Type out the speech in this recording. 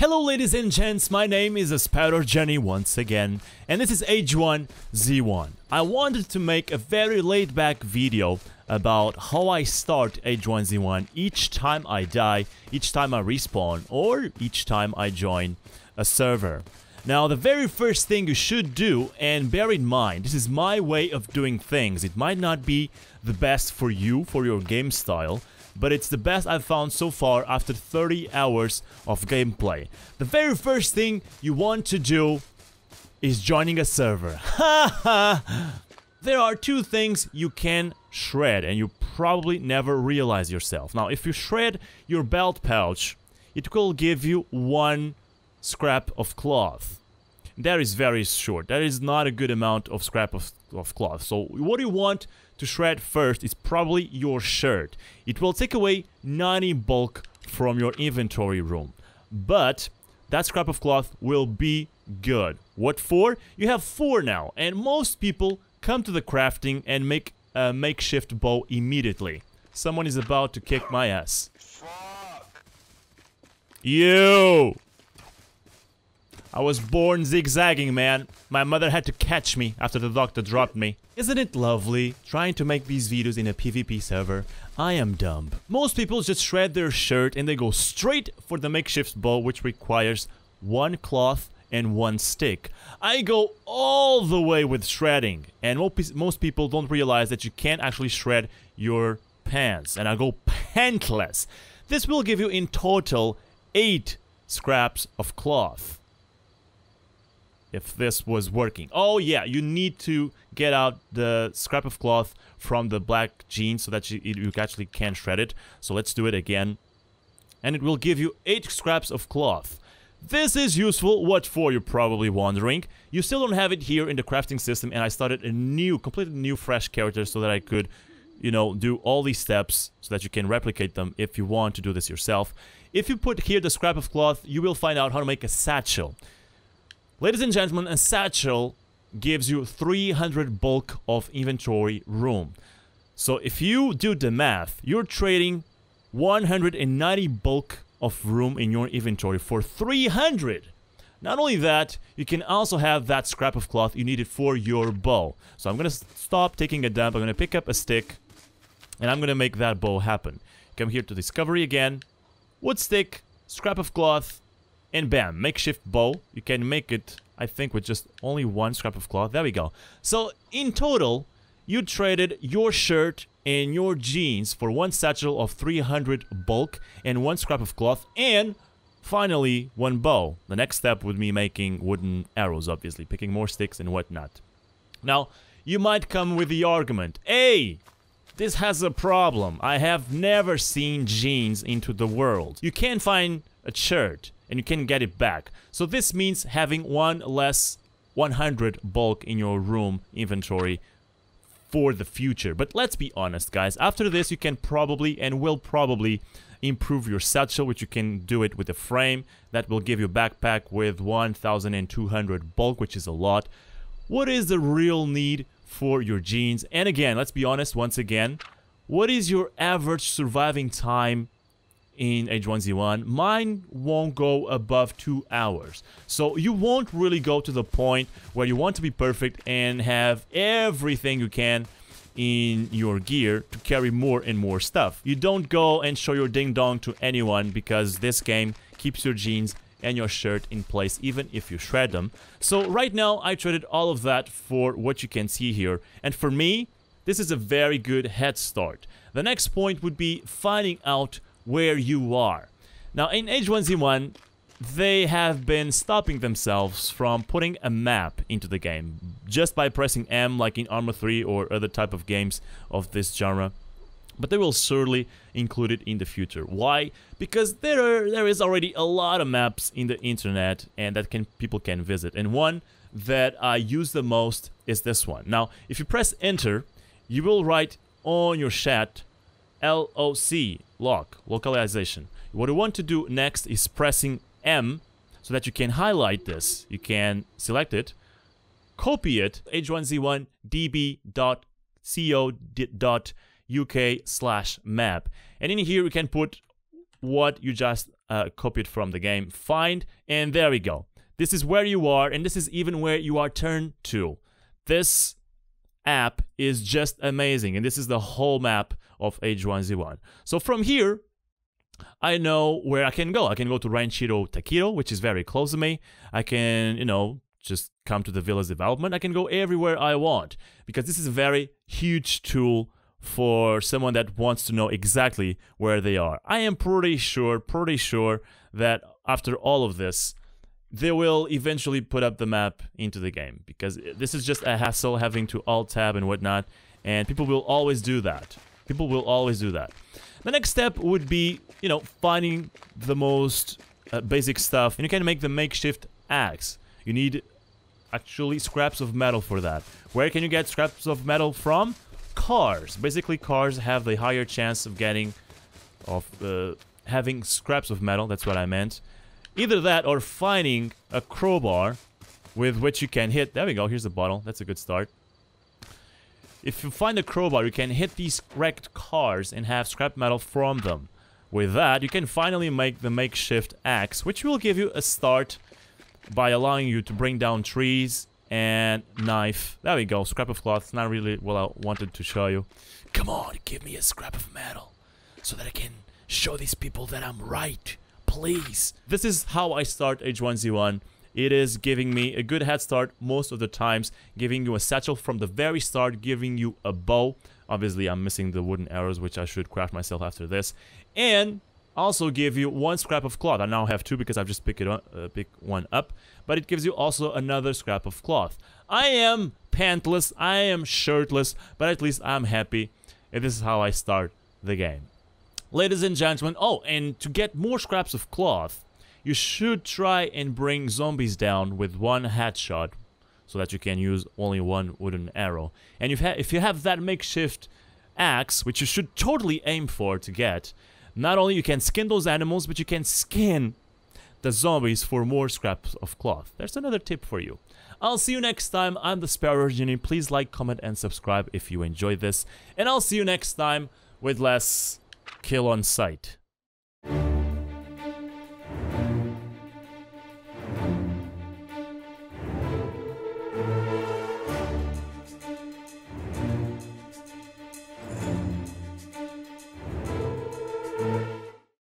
Hello ladies and gents, my name is TheSparrowsJourney once again, and this is H1Z1. I wanted to make a very laid-back video about how I start H1Z1 each time I die, each time I respawn, or each time I join a server. Now, the very first thing you should do, and bear in mind, this is my way of doing things. It might not be the best for you, for your game style, but it's the best I've found so far after 30 hours of gameplay. The very first thing you want to do is joining a server. There are two things you can shred, and you probably never realize yourself. Now, if you shred your belt pouch, it will give you one scrap of cloth. That is very short. That is not a good amount of scrap of cloth. So what you want to shred first is probably your shirt. It will take away 90 bulk from your inventory room. But that scrap of cloth will be good. What for? You have 4 now, and most people come to the crafting and make a makeshift bow immediately. Someone is about to kick my ass. You! I was born zigzagging, man. My mother had to catch me after the doctor dropped me. Isn't it lovely trying to make these videos in a PvP server? I am dumb. Most people just shred their shirt and they go straight for the makeshift bow, which requires 1 cloth and 1 stick. I go all the way with shredding, and most people don't realize that you can't actually shred your pants, and I go pantless. This will give you in total 8 scraps of cloth. If this was working. Oh yeah, you need to get out the scrap of cloth from the black jeans so that you actually can shred it. So let's do it again. And it will give you 8 scraps of cloth. This is useful. What for, you're probably wondering. You still don't have it here in the crafting system, and I started a new, completely new fresh character so that I could, you know, do all these steps so that you can replicate them if you want to do this yourself. If you put here the scrap of cloth, you will find out how to make a satchel. Ladies and gentlemen, a satchel gives you 300 bulk of inventory room. So if you do the math, you're trading 190 bulk of room in your inventory for 300. Not only that, you can also have that scrap of cloth you needed for your bow. So I'm gonna stop taking a dump, I'm gonna pick up a stick, and I'm gonna make that bow happen. Come here to discovery again, wood stick, scrap of cloth, and bam, makeshift bow. You can make it, I think, with just only 1 scrap of cloth. There we go. So, in total, you traded your shirt and your jeans for 1 satchel of 300 bulk and 1 scrap of cloth, and finally, 1 bow. The next step would be making wooden arrows, obviously, picking more sticks and whatnot. Now, you might come with the argument, hey, this has a problem. I have never seen jeans into the world. You can find a shirt and you can get it back. So this means having 1 less 100 bulk in your room inventory for the future. But let's be honest, guys. After this, you can probably and will probably improve your satchel, which you can do it with a frame. That will give you a backpack with 1,200 bulk, which is a lot. What is the real need for your jeans? And again, let's be honest once again. What is your average surviving time in H1Z1? Mine won't go above 2 hours. So you won't really go to the point where you want to be perfect and have everything you can in your gear to carry more and more stuff. You don't go and show your ding-dong to anyone because this game keeps your jeans and your shirt in place even if you shred them. So right now I traded all of that for what you can see here, and for me this is a very good head start. The next point would be finding out where you are. Now in H1Z1 they have been stopping themselves from putting a map into the game just by pressing M, like in Arma 3 or other type of games of this genre. But they will surely include it in the future. Why? Because there is already a lot of maps in the internet and that people can visit, and one that I use the most is this one. Now if you press enter, you will write on your chat LOC, localization. What you want to do next is pressing M so that you can highlight this. You can select it, copy it, h1z1 db.co.uk/map, and in here you can put what you just copy it from the game. Find, and there we go. This is where you are, and this is even where you are turned to. This app is just amazing, and this is the whole map of H1Z1. So from here, I know where I can go. I can go to Ranchito Taquito, which is very close to me. I can, you know, just come to the village development. I can go everywhere I want, because this is a very huge tool for someone that wants to know exactly where they are. I am pretty sure that after all of this, they will eventually put up the map into the game, because this is just a hassle having to alt-tab and whatnot, and people will always do that. People will always do that. The next step would be, you know, finding the most basic stuff, and you can make the makeshift axe. You need actually scraps of metal for that. Where can you get scraps of metal from? Cars. Basically, cars have the higher chance of having scraps of metal. That's what I meant. Either that or finding a crowbar with which you can hit. There we go. Here's the bottle. That's a good start. If you find a crowbar, you can hit these wrecked cars and have scrap metal from them. With that, you can finally make the makeshift axe, which will give you a start by allowing you to bring down trees and knife. There we go. Scrap of cloth. It's not really what I wanted to show you. Come on, give me a scrap of metal so that I can show these people that I'm right. Please. This is how I start H1Z1. It is giving me a good head start most of the times, giving you a satchel from the very start, giving you a bow. Obviously, I'm missing the wooden arrows, which I should craft myself after this. And also give you one scrap of cloth. I now have two because I've just picked one up. But it gives you also another scrap of cloth. I am pantless, I am shirtless, but at least I'm happy. And this is how I start the game. Ladies and gentlemen, oh, and to get more scraps of cloth, you should try and bring zombies down with one headshot, so that you can use only one wooden arrow. And if you have that makeshift axe, which you should totally aim for to get, not only you can skin those animals, but you can skin the zombies for more scraps of cloth. There's another tip for you. I'll see you next time. I'm TheSparrowsJourney. Please like, comment, and subscribe if you enjoyed this. And I'll see you next time with less kill on sight.